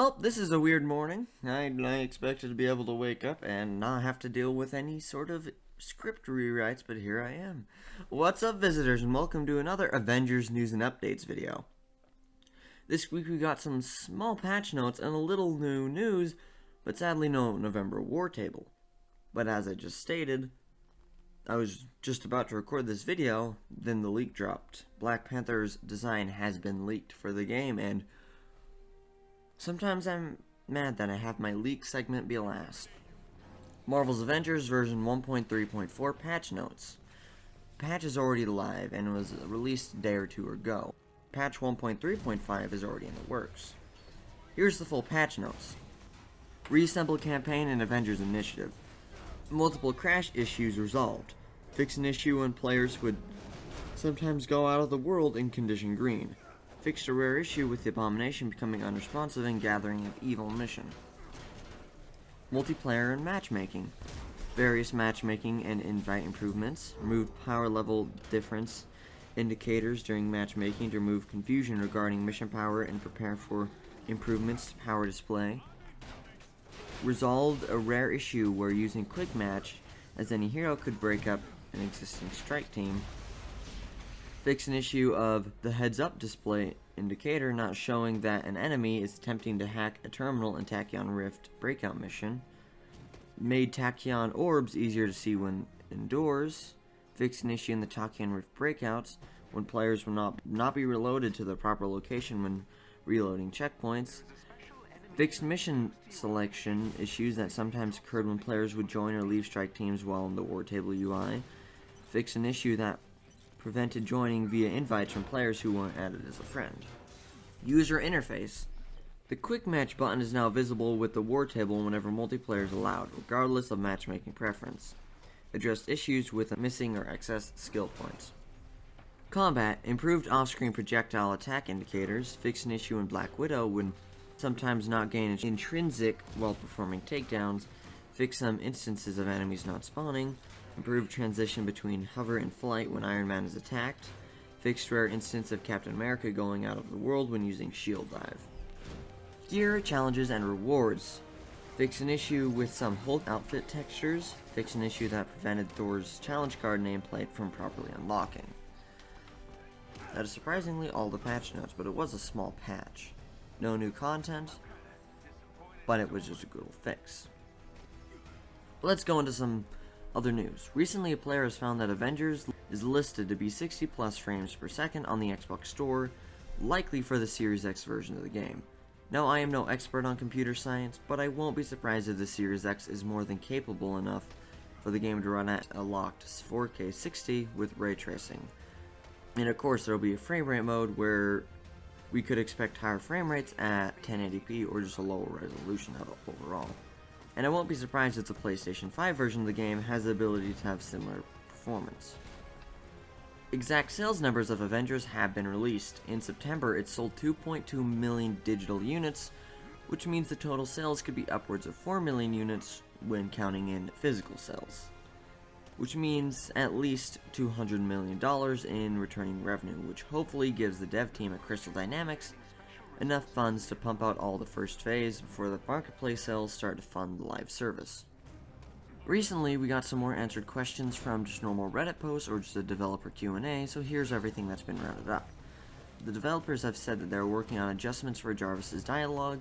Well, this is a weird morning. I expected to be able to wake up and not have to deal with any sort of script rewrites, but here I am. What's up, visitors, and welcome to another Avengers News and Updates video. This week we got some small patch notes and a little new news, but sadly no November war table. But as I just stated, I was just about to record this video, then the leak dropped. Black Panther's design has been leaked for the game, and sometimes I'm mad that I have my leak segment be last. Marvel's Avengers version 1.3.4 patch notes. Patch is already live and was released a day or two ago. Patch 1.3.5 is already in the works. Here's the full patch notes. Reassemble campaign and Avengers initiative. Multiple crash issues resolved. Fix an issue when players would sometimes go out of the world in condition green. Fixed a rare issue with the Abomination becoming unresponsive and gathering of evil mission. Multiplayer and matchmaking. Various matchmaking and invite improvements. Removed power level difference indicators during matchmaking to remove confusion regarding mission power and prepare for improvements to power display. Resolved a rare issue where using quick match as any hero could break up an existing strike team. Fix an issue of the heads-up display indicator not showing that an enemy is attempting to hack a terminal in Tachyon Rift breakout mission. Made Tachyon orbs easier to see when indoors. Fix an issue in the Tachyon Rift breakouts when players will not be reloaded to the proper location when reloading checkpoints. Fixed mission selection issues that sometimes occurred when players would join or leave strike teams while in the war table UI. Fix an issue that prevented joining via invites from players who weren't added as a friend. User interface. The quick match button is now visible with the war table whenever multiplayer is allowed, regardless of matchmaking preference. Addressed issues with missing or excess skill points. Combat. Improved off-screen projectile attack indicators. Fix an issue in Black Widow when sometimes not gain intrinsic while performing takedowns. Fix some instances of enemies not spawning. Improved transition between hover and flight when Iron Man is attacked. Fixed rare instance of Captain America going out of the world when using shield dive. Gear, challenges, and rewards. Fix an issue with some Hulk outfit textures. Fix an issue that prevented Thor's challenge card nameplate from properly unlocking. That is surprisingly all the patch notes, but it was a small patch. No new content, but it was just a good old fix. Let's go into some other news. Recently, a player has found that Avengers is listed to be 60 plus frames per second on the Xbox Store, likely for the Series X version of the game. Now, I am no expert on computer science, but I won't be surprised if the Series X is more than capable enough for the game to run at a locked 4K 60 with ray tracing. And of course, there will be a frame rate mode where we could expect higher frame rates at 1080p or just a lower resolution overall. And I won't be surprised if the PlayStation 5 version of the game has the ability to have similar performance. Exact sales numbers of Avengers have been released. In September, it sold 2.2 million digital units, which means the total sales could be upwards of 4 million units when counting in physical sales, which means at least $200 million in returning revenue, which hopefully gives the dev team at Crystal Dynamics enough funds to pump out all the first phase before the marketplace sales start to fund the live service. Recently, we got some more answered questions from just normal Reddit posts or just a developer Q&A, so here's everything that's been rounded up. The developers have said that they're working on adjustments for Jarvis's dialogue.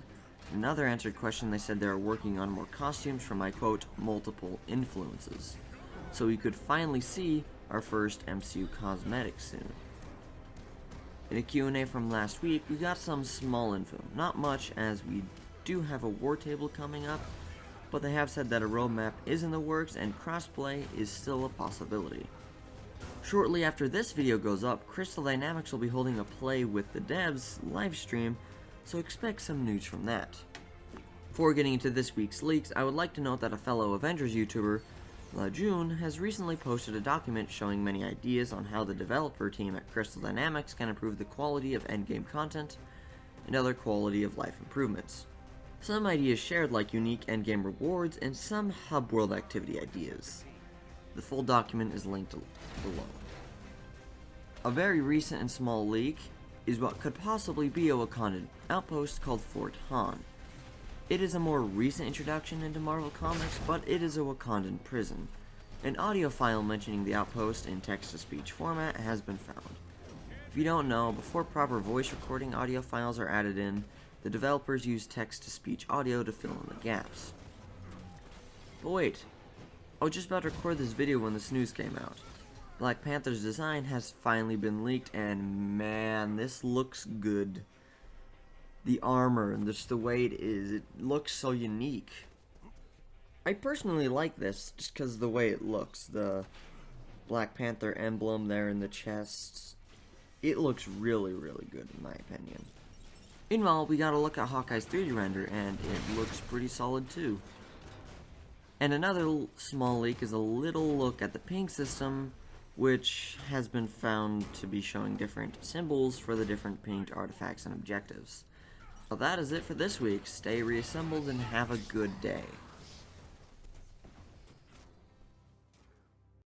In another answered question, they said they are working on more costumes from, I quote, multiple influences, so we could finally see our first MCU cosmetics soon. In a Q&A from last week, we got some small info. Not much, as we do have a war table coming up, but they have said that a roadmap is in the works and crossplay is still a possibility. Shortly after this video goes up, Crystal Dynamics will be holding a Play with the Devs live stream, so expect some news from that. Before getting into this week's leaks, I would like to note that a fellow Avengers YouTuber, LaJune, has recently posted a document showing many ideas on how the developer team at Crystal Dynamics can improve the quality of endgame content and other quality of life improvements. Some ideas shared like unique endgame rewards and some hub world activity ideas. The full document is linked below. A very recent and small leak is what could possibly be a Wakandan outpost called Fort Han. It is a more recent introduction into Marvel Comics, but it is a Wakandan prison. An audio file mentioning the outpost in text-to-speech format has been found. If you don't know, before proper voice recording audio files are added in, the developers use text-to-speech audio to fill in the gaps. But wait, I was just about to record this video when this news came out. Black Panther's design has finally been leaked, and man, this looks good. The armor and just the way it is, it looks so unique. I personally like this just because of the way it looks. The Black Panther emblem there in the chest. It looks really, really good in my opinion. Meanwhile, we got a look at Hawkeye's 3D render, and it looks pretty solid too. And another small leak is a little look at the ping system, which has been found to be showing different symbols for the different pinged artifacts and objectives. Well, that is it for this week. Stay reassembled and have a good day.